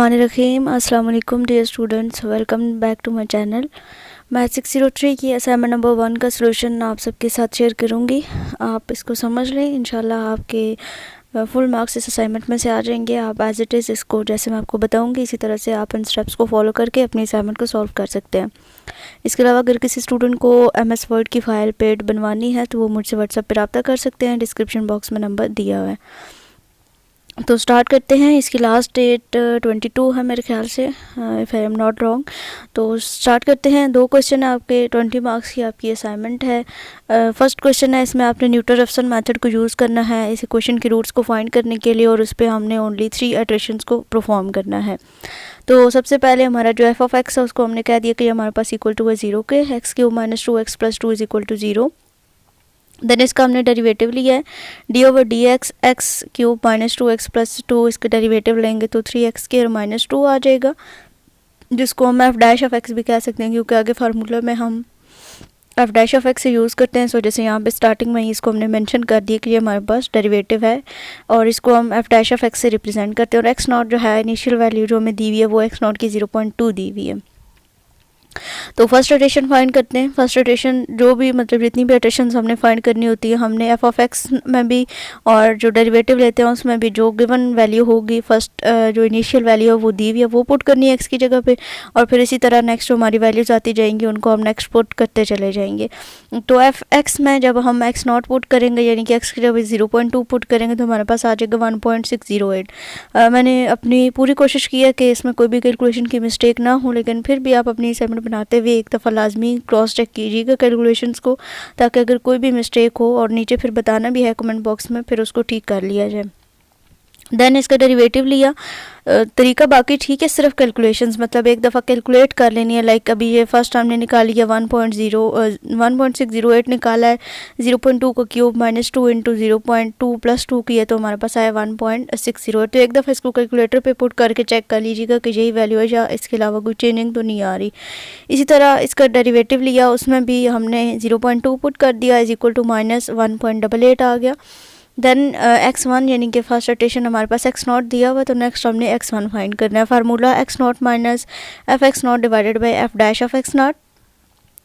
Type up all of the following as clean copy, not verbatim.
बिस्मिल्लाहिर्रहमानिर्रहीम। अस्सलाम वालेकुम dear students, welcome back to my channel. Math 603 की असाइनमेंट नंबर 1 का सलूशन आप सबके साथ शेयर करूंगी। आप इसको समझ लें, इंशाल्लाह आपके फुल मार्क्स इस असाइनमेंट में से आ जाएंगे। आप एज इट इज़ इसको जैसे मैं आपको बताऊंगी इसी तरह से आप इन स्टेप्स को फॉलो करके अपनी असाइनमेंट को सॉल्व कर सकते हैं। इसके अलावा अगर किसी स्टूडेंट को MS वर्ड की फ़ाइल पेड बनवानी है तो वो मुझसे व्हाट्सएप पर रब्ता कर सकते हैं, डिस्क्रिप्शन बॉक्स में नंबर दिया हुआ है। तो स्टार्ट करते हैं। इसकी लास्ट डेट 22 है मेरे ख्याल से, if I am not wrong. तो स्टार्ट करते हैं। 2 क्वेश्चन है आपके, 20 मार्क्स की आपकी असाइनमेंट है। फर्स्ट क्वेश्चन है, इसमें आपने न्यूटन रेफसन मेथड को यूज़ करना है इस क्वेश्चन के रूट्स को फाइंड करने के लिए, और उस पर हमने ओनली 3 इटरेशंस को परफॉर्म करना है। तो सबसे पहले हमारा जो f ऑफ x है उसको हमने कह दिया कि हमारे पास इक्वल टू है 0 के, x³ - 2x + 2 is equal to 0। Then इसका हमने डेरिवेटिव लिया है d/dx, x³ - 2x + 2 इसका डेरिवेटिव लेंगे तो 3x² - 2 आ जाएगा, जिसको हम f' ऑफ x भी कह सकते हैं क्योंकि आगे फार्मूला में हम f' ऑफ x से यूज़ करते हैं। सो जैसे यहाँ पे स्टार्टिंग में ही इसको हमने मेंशन कर दिया कि ये हमारे पास डेरिवेटिव है और इसको हम f' ऑफ x से रिप्रेजेंट करते हैं। और x0 जो है इनिशियल वैल्यू जो हमें दी हुई है वो x0 की 0.2 दी हुई है। तो फर्स्ट इटरेशन फाइंड करते हैं। फर्स्ट इटरेशन जो भी मतलब जितनी भी इटरेशंस हमने फाइंड करनी होती है हमने f ऑफ x में भी और जो डेरिवेटिव लेते हैं उसमें भी जो गिवन वैल्यू होगी फर्स्ट जो इनिशियल वैल्यू है वो दी हुई है वो पुट करनी है x की जगह पे, और फिर इसी तरह नेक्स्ट जो हमारी वैल्यूज़ आती जाएंगी उनको हम नेक्स्ट पुट करते चले जाएंगे। तो f(x) में जब हम x0 पुट करेंगे यानी कि x की जगह 0.2 पुट करेंगे तो हमारे पास आ जाएगा 1.608। मैंने अपनी पूरी कोशिश की है कि इसमें कोई भी कैलकुलेशन की मिस्टेक ना हो, लेकिन फिर भी आप अपनी असाइनमेंट बनाते हुए एक दफ़ा लाजमी क्रॉस चेक कीजिएगा कैलकुलेशंस को, ताकि अगर कोई भी मिस्टेक हो और नीचे फिर बताना भी है कमेंट बॉक्स में, फिर उसको ठीक कर लिया जाए। देन इसका डेरिवेटिव लिया। तरीका बाकी ठीक है, सिर्फ कैलकुलेशंस मतलब एक दफ़ा कैलकुलेट कर लेनी है। लाइक अभी ये फर्स्ट हमने निकाली है 1.608 निकाला है, 0.2 का क्यूब -2 इंटू 0.2 + 2 किया तो हमारे पास आया 1.608। तो एक दफ़ा इसको कैलकुलेटर पे पुट करके चेक कर लीजिएगा कि यही वैल्यू है या इसके अलावा कोई चेंजिंग तो नहीं आ रही। इसी तरह इसका डेरिवेटिव लिया, उसमें भी हमने 0.2 पुट कर दिया इज इक्वल टू -1.88 आ गया। देन x1 यानी कि फर्स्ट इटरेशन हमारे पास x0 दिया हुआ, तो नेक्स्ट हमने x1 फाइंड करना है। Formula x0 - f(x0) divided by f' of x0।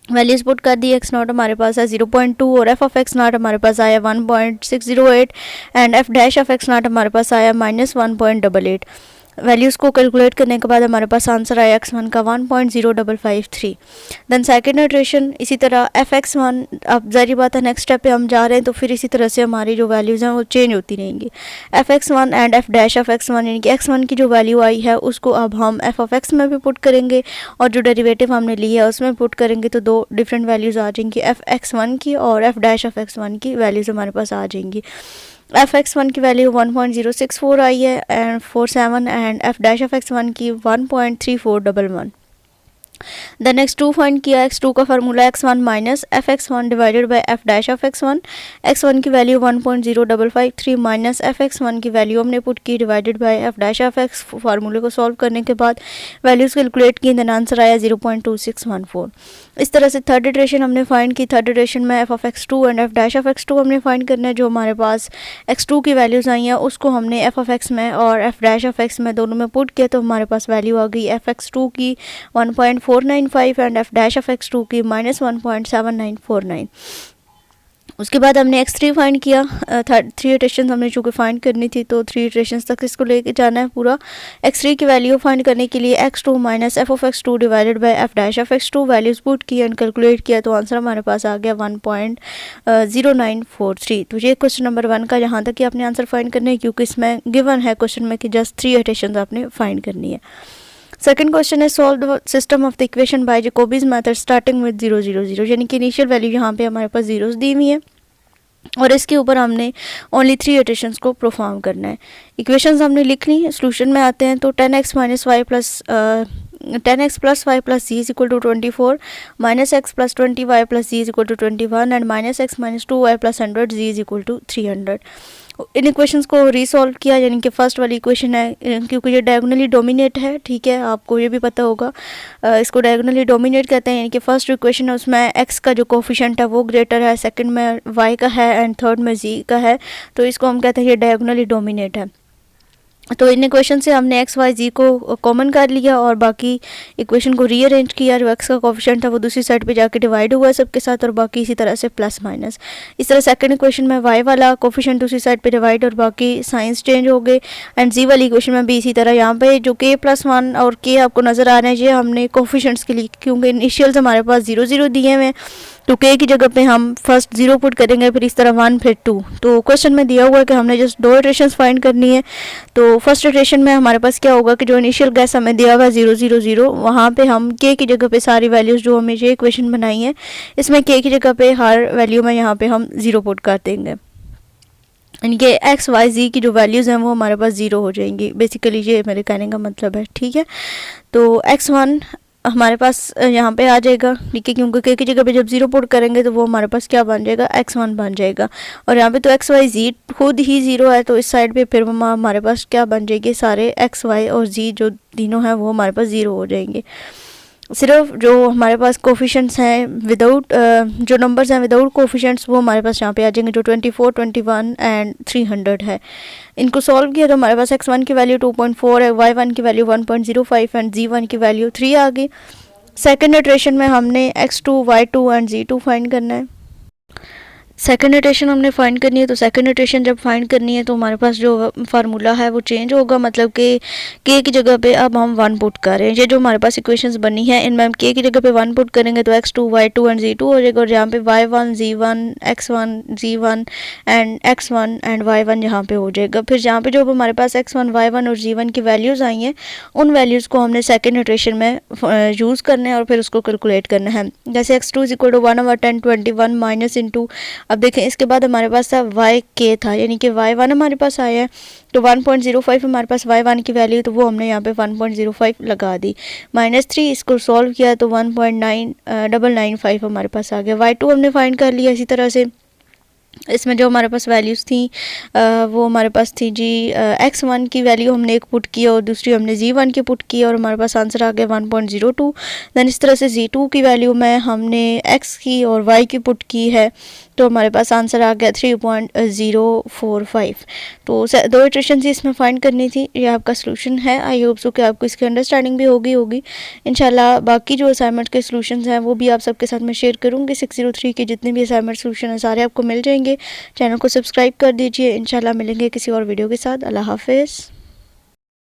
Values put कर दी। x0 हमारे पास है 0.2 और f ऑफ x0 हमारे पास आया 1.608 एंड f' ऑफ x0 हमारे पास आया -1.88। वैल्यूज़ को कैलकुलेट करने के बाद हमारे पास आंसर आया x1 का 1.0553। देन सेकेंड इटरेशन इसी तरह f(x1), अब जारी बात है नेक्स्ट स्टेप पे हम जा रहे हैं तो फिर इसी तरह से हमारी जो वैल्यूज़ हैं वो चेंज होती रहेंगी। f(x1) and f' of x1 यानी कि x1 की जो वैल्यू आई है उसको अब हम f ऑफ x में भी पुट करेंगे और जो डेरिवेटिव हमने लिया है उसमें पुट करेंगे तो 2 डिफरेंट वैल्यूज़ आ जाएंगी, f(x1) की और f' ऑफ x1 की वैल्यूज़ हमारे पास आ जाएंगी। f(x1) की वैल्यू 1.064 आई है and 47 and f' of x1 की 1.3411। देन x2 फाइंड किया। x2 का formula x1 minus f(x1) divided by f' of x1। x1 की वैल्यू 1.0553 माइनस f(x1) की वैल्यू हमने पुट की divided by f' of x। फार्मूले को सॉल्व करने के बाद वैल्यूज़ कैलकुलेट की, देन आंसर आया 0.2614। इस तरह से थर्ड इटरेशन हमने फाइंड की। थर्ड इटरेशन में f of x2 and f' of x2 हमने फाइंड करना है। जो हमारे पास x2 की वैल्यूज़ आई हैं उसको हमने f ऑफ x में और f' ऑफ x में दोनों में पुट किया तो हमारे पास वैल्यू आ गई f(x2) की 1.495 एंड f' ऑफ x2 की -1.7949। उसके बाद हमने x3 फाइंड किया। 3 इटरेशन हमने चूँकि फाइंड करनी थी तो 3 इटरेशन तक इसको लेके जाना है पूरा। x3 की वैल्यू फाइंड करने के लिए x2 minus f of x2 divided by f' of x2 values put की एंड कैलकुलेट किया तो आंसर हमारे पास आ गया 1.0943। तो ये क्वेश्चन नंबर 1 का यहाँ तक कि आपने आंसर फाइंड करना है, क्योंकि इसमें गिवन है क्वेश्चन में कि जस्ट 3 इटरेशन आपने फाइंड करनी है। सेकंड क्वेश्चन है solve the system of the equation by Jacobi's method starting with 0 0 0, यानी कि इनिशियल वैल्यू यहाँ पे हमारे पास जीरोस दी हुई है और इसके ऊपर हमने ओनली 3 इटरेशंस को परफॉर्म करना है। इक्वेशंस हमने लिख ली। सोल्यूशन में आते हैं तो 10x - y plus 10x + y + z is equal to 24, -x + 20y + z is equal to 21 and -x - 2y + 100 z is equal to 300। इन इक्वेशंस को रीसॉल्व किया, यानी कि फर्स्ट वाली इक्वेशन है क्योंकि ये डायगोनली डोमिनेट है, ठीक है आपको ये भी पता होगा। इसको डायगोनली डोमिनेट कहते हैं, यानी कि फर्स्ट इक्वेशन है उसमें x का जो कोफिशिएंट है वो ग्रेटर है, सेकंड में y का है एंड थर्ड में z का है, तो इसको हम कहते हैं ये डायगोनली डोमिनेट है। तो इन इक्वेशन से हमने एक्स वाई जी को कॉमन कर लिया और बाकी इक्वेशन को रीअरेंज किया। जो एक्स का कोफिशिएंट था वो दूसरी साइड पे जाके डिवाइड हुआ है सबके साथ, और बाकी इसी तरह से प्लस माइनस। इस तरह सेकंड इक्वेशन में वाई वाला कोफिशिएंट दूसरी साइड पे डिवाइड और बाकी साइंस चेंज हो गए। एंड जी वाली इक्वेशन में भी इसी तरह, यहाँ पे जो के प्लस वन और के आपको नज़र आ रहे हैं ये हमने कोफिशिएंट्स के लिए, क्योंकि इनिशियल्स हमारे पास 0 0 दिए हुए हैं, तो के की जगह पे हम फर्स्ट 0 पुट करेंगे, फिर इस तरह 1 फिर 2। तो क्वेश्चन में दिया हुआ है कि हमने जस्ट 2 इटरेशंस फाइंड करनी है। तो फर्स्ट इटरेशन में हमारे पास क्या होगा कि जो इनिशियल गैस हमें दिया हुआ है 0 0 0, वहाँ पे हम के की जगह पे सारी वैल्यूज़ जो हमें ये इक्वेशन बनाई है इसमें के की जगह पे हर वैल्यू में यहाँ पे हम 0 पुट कर देंगे, यानी कि एक्स वाई जी की जो वैल्यूज़ हैं वो हमारे पास 0 हो जाएंगी। बेसिकली ये मेरे कहने का मतलब है, ठीक है। तो x1 हमारे पास यहाँ पे आ जाएगा, ठीक है, क्योंकि के की जगह पे जब 0 पुट करेंगे तो वो हमारे पास क्या बन जाएगा, x1 बन जाएगा। और यहाँ पे तो एक्स वाई जी खुद ही 0 है, तो इस साइड पे फिर हमारे पास क्या बन जाएगी, सारे एक्स वाई और जी जो तीनों हैं वो हमारे पास 0 हो जाएंगे। सिर्फ जो हमारे पास कोफिशिएंट्स हैं विदाउट, जो नंबर्स हैं विदाउट कोफिशिएंट्स वो हमारे पास यहाँ पे आ जाएंगे, जो 24, 21 एंड 300 है। इनको सॉल्व किया तो हमारे पास x1 की वैल्यू 2.4 है, y1 की वैल्यू 1.05 एंड g1 की वैल्यू 3 आ गई। सेकेंड इटरेशन में हमने x2, y2 and g2 find करना है। सेकेंड इटरेशन हमने फाइंड करनी है, तो सेकेंड इटरेशन जब फाइंड करनी है तो हमारे पास जो फार्मूला है वो चेंज होगा, मतलब कि के की जगह पे अब हम 1 पुट कर रहे हैं। ये जो हमारे पास इक्वेशंस बनी है इनमें हम के की जगह पे 1 पुट करेंगे तो x2, y2 एंड z2 हो जाएगा, और यहाँ पे y1, z1, x1, g1 and x1 and y1 यहाँ पे हो जाएगा। फिर यहाँ पे जो हमारे पास x1, y1 और g1 की वैल्यूज़ आई हैं उन वैल्यूज़ को हमने सेकेंड इटरेशन में यूज़ करना है और फिर उसको कैलकुलेट करना है। जैसे x2 = 1/10 21 माइनस इंटू, अब देखें इसके बाद हमारे पास था वाई के था, यानी कि y1 हमारे पास आया है, तो 1.05 हमारे पास y1 की वैल्यू, तो वो हमने यहाँ पे 1.05 लगा दी। -3 इसको सॉल्व किया तो 1.995 हमारे पास आ गया। y2 हमने फाइंड कर लिया। इसी तरह से इसमें जो हमारे पास वैल्यूज़ थी वो हमारे पास थी जी x1 की वैल्यू हमने एक पुट की और दूसरी हमने g1 की पुट की और हमारे पास आंसर आ गया 1.02। दैन इस तरह से g2 की वैल्यू में हमने x की और y की पुट की है, तो हमारे पास आंसर आ गया 3.045। तो 2 इटरेशन से इसमें फाइंड करनी थी। ये आपका सोल्यूशन है। आई होप सो कि आपको इसकी अंडरस्टैंडिंग भी होगी इंशाल्लाह। बाकी जो असाइनमेंट के सोल्यूशंस हैं वो भी आप सबके साथ में शेयर करूँगी। 603 के जितने भी असाइनमेंट सोल्यूशन हैं सारे आपको मिल जाएंगे। चैनल को सब्सक्राइब कर दीजिए। इंशाल्लाह मिलेंगे किसी और वीडियो के साथ। अल्लाह हाफिज़।